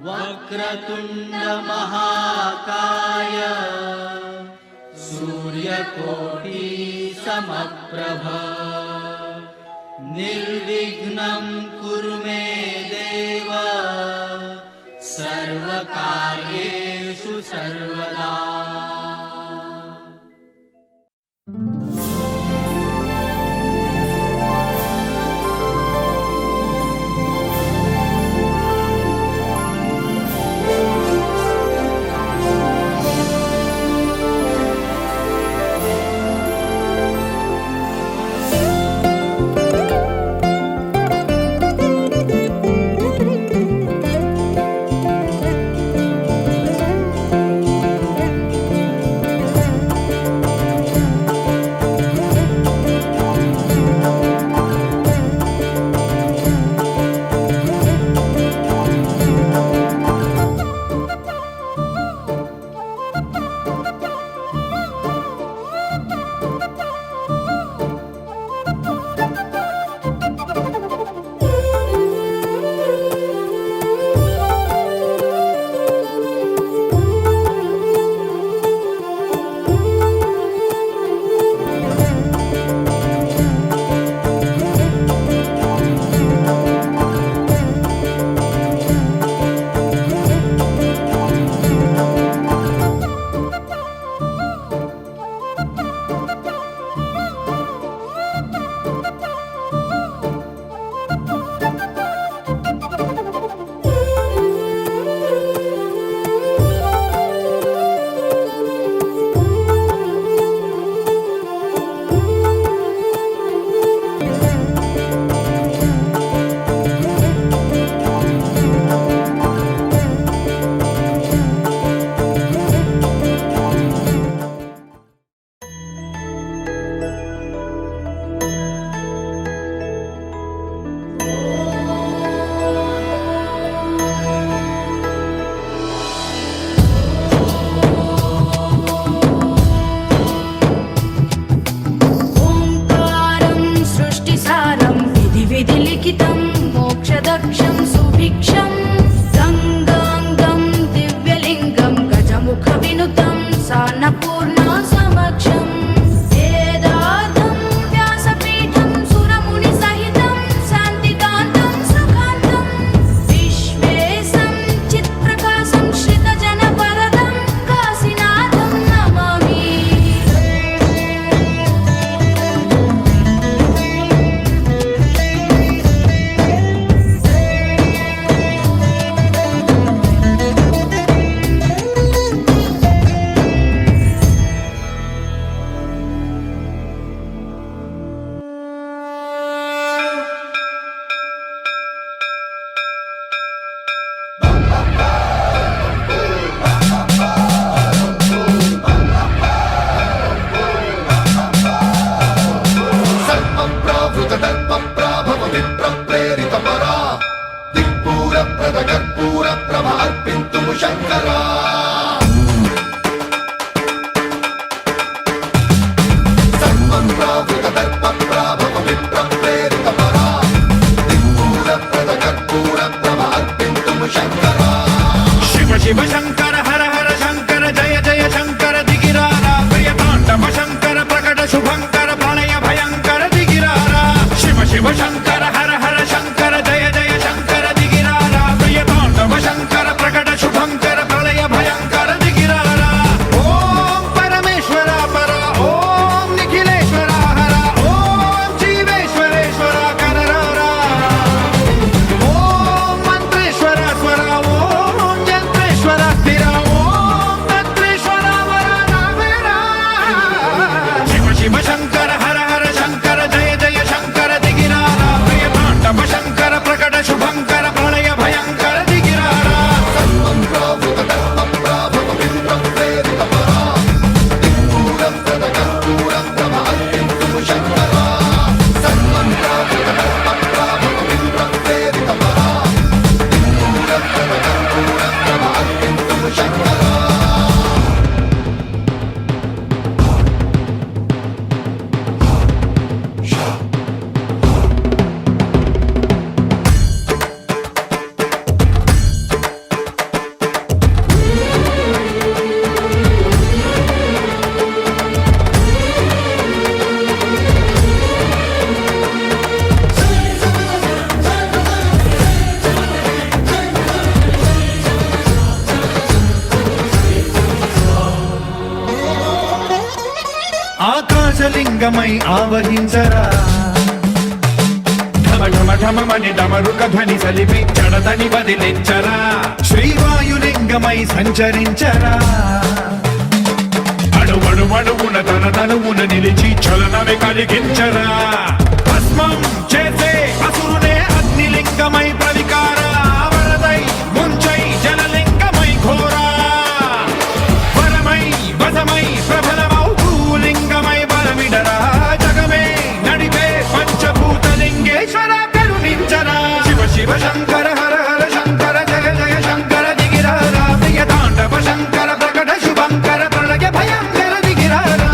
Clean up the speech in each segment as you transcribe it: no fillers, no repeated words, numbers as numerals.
वक्रतुंड महाकाय सूर्यकोटि समप्रभ निर्विघ्नं कुरु मे देव सर्वकार्येषु सर्वदा। శివ శంకర హర హర శంకర జయ జయ శంకర దిగిరారా శివలింగమై ఆవహించరా ఢమఢమని డమరుక ధ్వని సలిపి జడదని వదిలించరా శ్రీవాయులింగమై సంచరించరా అణువణువున తన తనువున నిలిచి చలనమే కలిగించరా భస్మం చేసే అసురునే అగ్నిలింగమై ప్రవికారా వరదై ముంచై జలలింగమై ఘోరా వరమై వశమై ప్రబలమౌ భూలింగమై బలమిడరా జగమే నడిపే పంచభూతలింగేశ్వర కరుణించరా శివ శివ శంకర హర హర శంకర జయ జయ శంకర దిగిరారా ప్రియ తాండవ శంకర ప్రకట శుభంకర ప్రళయ భయంకర దిగిరారా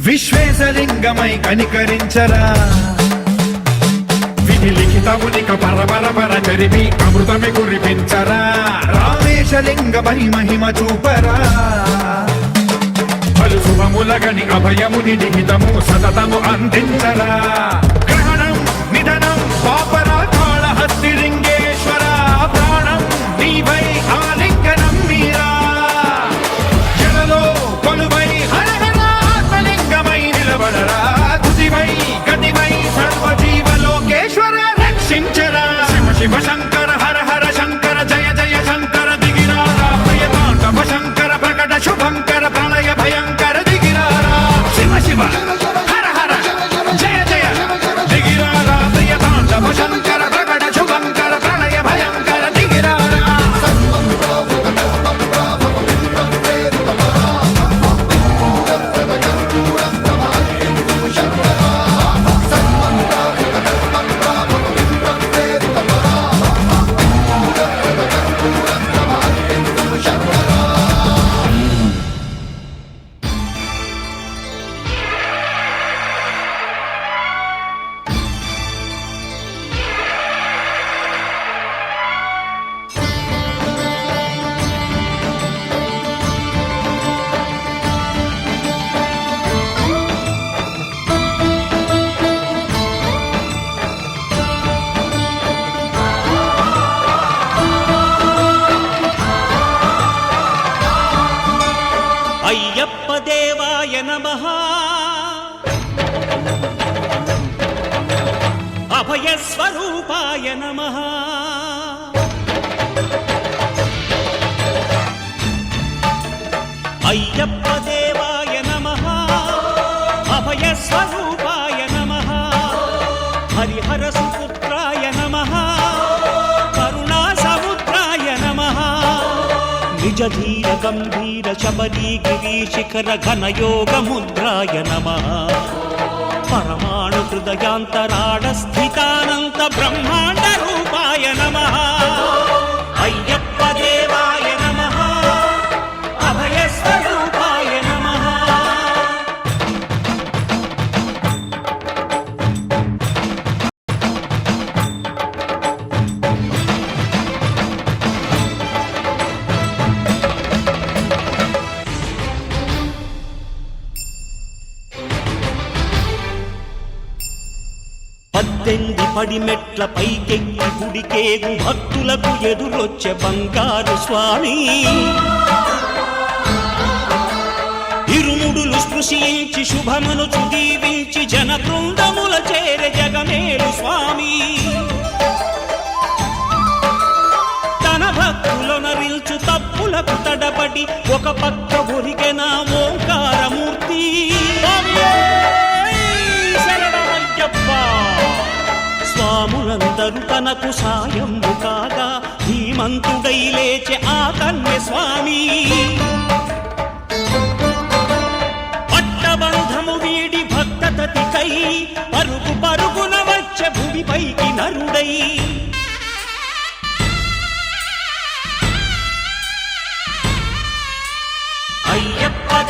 విశ్వేశలింగమై కనికరించరా విధి లిఖితమునిక పరపర చరిపి అమృతమి కురిపించరా రామేశలింగమై మహిమ చూపరా పలు శుభములగని అభయముని నిహితము సతతము అందించరా గ్రహణం నిధనం పాపరా కాళహస్తి లింగేశ్వర ప్రాణం నీవై ఆలింగనం మీరా జలలో కొలువై తుదివై గతివై సర్వజీవలోకేశ్వర రక్షించరా శివ శివ శంకర హర హర శంకర జయ జయ శంకర దిగిరారా ప్రియ తాండవ శంకర ప్రకట శుభంకర ప్రళయ భయంకర దిగిరారా శివ శివ హర హర జయ జయ దిగిరారా ప్రియ తాండవ శంకర ప్రకట శుభంకర ప్రళయ భయంకర దిగిరారా అయ్యప్ప దేవాయ నమః అభయ స్వరూపాయ నమః అయ్యప్ప దేవాయ నమః అభయ స్వరూపాయ నమః హరిహర సుపుత్రాయ నమః కరుణా సముద్రాయ నమః నిజ ధీర గంభీర శబరీ గిరి శిఖర ఘన యోగ ముద్రాయ నమః పరమాణు హృదయాంతరాడ స్థితానంత బ్రహ్మాండ రూపాయ నమః అయ్యప్ప దేవాయ నమః అభయ స్వరూపాయ నమః పద్దెంది పడిమెట్ల పైకెక్కి గుడికేగు భక్తులకు ఎదురొచ్చే బంగారు స్వామి ఇరుముడులు స్పృశించి శుభమనుచు దీవించి జన బృందముల చేరె జగమేలు స్వామి తన భక్తులనరిల్చు తప్పులకు తడబడి ఒక పక్క ఒరిగెన ఓంకారమూర్తి స్వాములందరూ తనకు సాయము కాగా ధీమంతుడై లేచె ఆ కన్య స్వామి పట్టబంధము వీడి భక్తతతికై పరుగు పరుగున వచ్చె భూమిపైకి నరుడై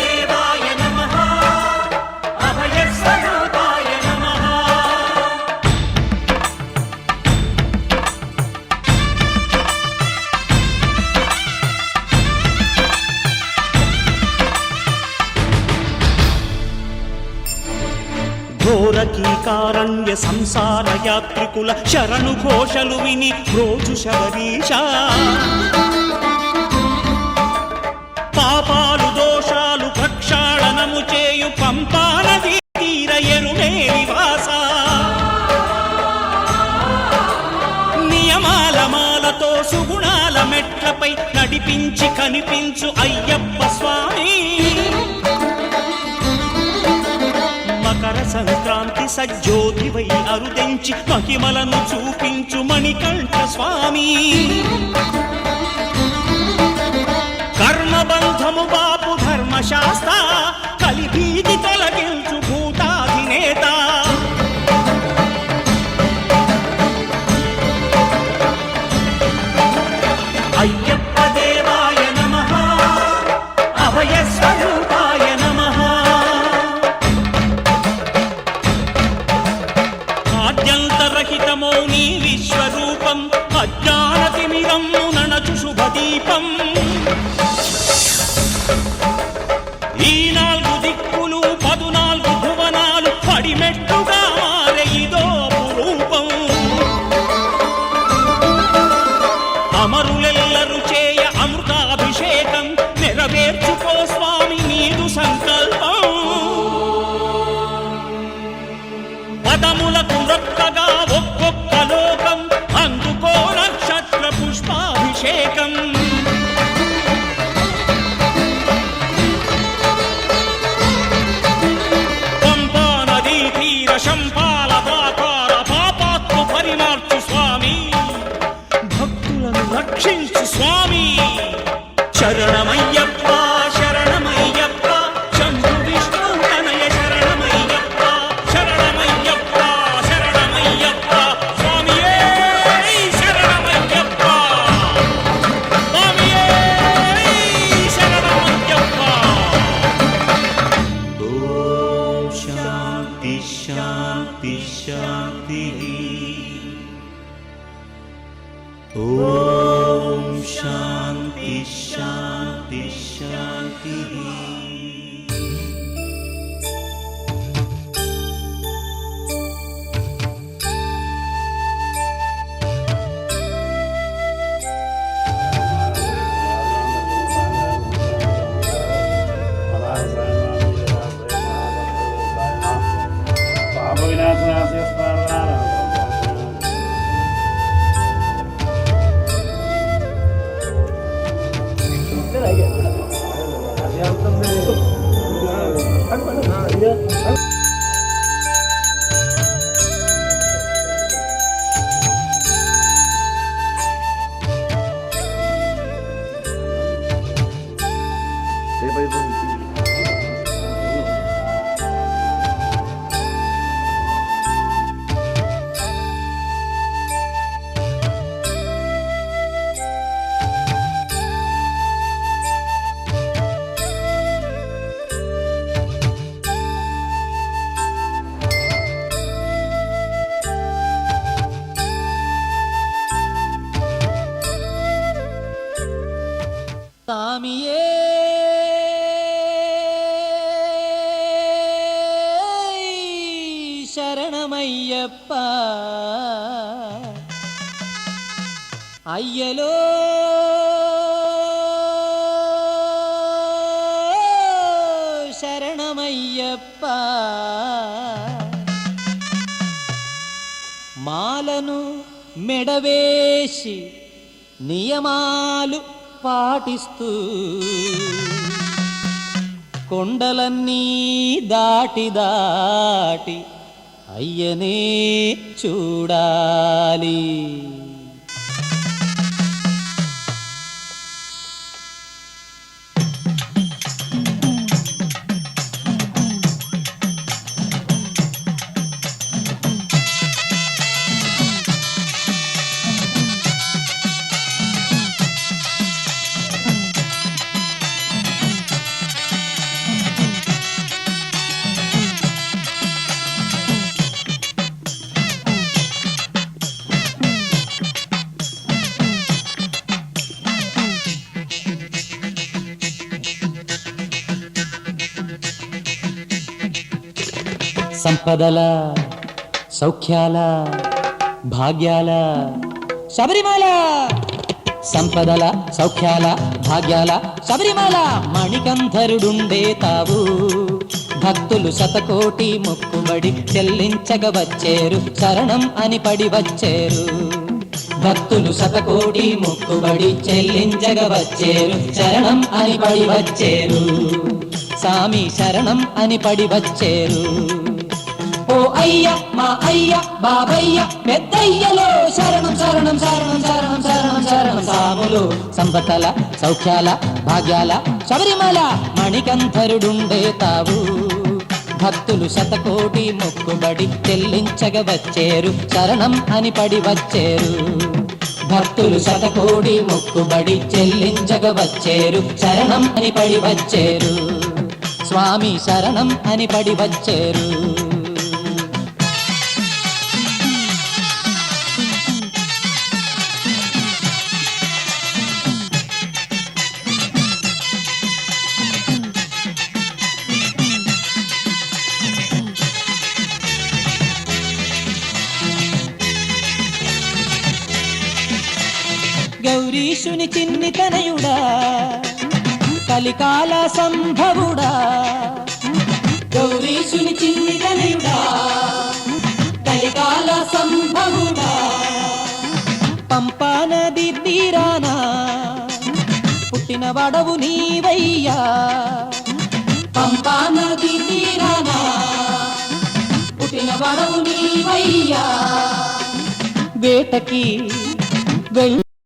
దేవాయ నమః అభయస్వరూపాయ నమః. ఘోరకీకారణ్య సంసార యాత్రికుల శరణు ఘోషలు విని రోజు శబరీష పాపాలు దోషాలు ప్రక్షాళనము చేయు పంపా నదీ తీర ఎరుమే నివాస నియమాల మాలతో సుగుణాల మెట్లపై నడిపించి కనిపించు అయ్యప్ప స్వామి. మకర సంక్రాంతి సజ్జోతివై అరుదెంచి మహిమలను చూపించు మణికంఠ స్వామి. కర్మబంధము బాపు ధర్మశాస్త్ర కలిభీతి తొలగించు భూతాధినేత. అయ్యప్ప దేవాయ నమః అభయస్వరూపాయ నమః. ఆద్యంతరహితమో నీ విశ్వరూపం అజ్ఞానతిమిరము నణచు శుభదీపం. ఈ 4 దిక్కులు 14 భువనాలు పడిమెట్టుగా మారే ఇదో అపురూపం. అమరులెల్లరు చేయ అమృతాభిషేకం నెరవేర్చుకో స్వామి నీదు సంకల్పం. పదములకు మొక్కగా ఒక్కొక్క లోకం అందుకో నక్షత్ర పుష్పాభిషేకం. పంపా నదీ తీర శంపాల దాకార పాపాత్మ పరిమార్చు స్వామి. భక్తులను రక్షించు స్వామి. శరణమయ్యప్ప శరణమయ్యప్ప శంభు విష్ణు తనయ శరణమయ్యప్ప శరణమయ్యప్ప శరణమయ్యప్ప స్వామియే శరణమయ్యప్ప స్వామియే శరణమయ్యప్ప. ఓం శాంతి శాంతి శాంతి. ఓం శాంతి శాంతి శాంతి. స్వామియే శరణమయ్యప్ప అయ్యలో శరణమయ్యప్ప. మాలను మెడవేసి నియమాలు పాటిస్తూ కొండలన్నీ దాటి దాటి అయ్యనే చూడాలి. సంపదల సౌఖ్యాల భాగ్యాల శబరిమల. సంపదల సౌఖ్యాల భాగ్యాల శబరిమల. మణికంఠరుడుండే తావు భక్తులు శతకోటి మొక్కుబడి చెల్లించగ వచ్చేరు, శరణం అని పడి వచ్చేరు. భక్తులు శతకోటి మొక్కుబడి చెల్లించగ వచ్చేరు, శరణం అని పడి వచ్చేరు. సామి శరణం అని పడి వచ్చేరు. ఓ అయ్య మా అయ్య బాబయ్య పెద్దయ్యలో శరణం శరణం శరణం శరణం శరణం శరణం. సాములు సంపదల సౌఖ్యాల భాగ్యాల శబరిమల. మణికంఠరుడుండే తావు భక్తులు శతకోటి మొక్కుబడి చెల్లించగ వచ్చేరు, శరణం అని పడి వచ్చేరు. భక్తులు శతకోటి మొక్కుబడి చెల్లించగ వచ్చేరు, శరణం అని పడి వచ్చేరు. స్వామి శరణం అని పడి వచ్చేరు. గౌరీశుని చిన్ని తనయుడా కలికాల సంభవుడా. గౌరీశుని చిన్ని తనయుడా కలికాల సంభవుడా. పంపా నది తీరాన పుట్టిన వడవు నీవయ్యా. పంపా నది తీరాన పుట్టిన వడవు నీవయ్యా. వేటకి వెళ్ళి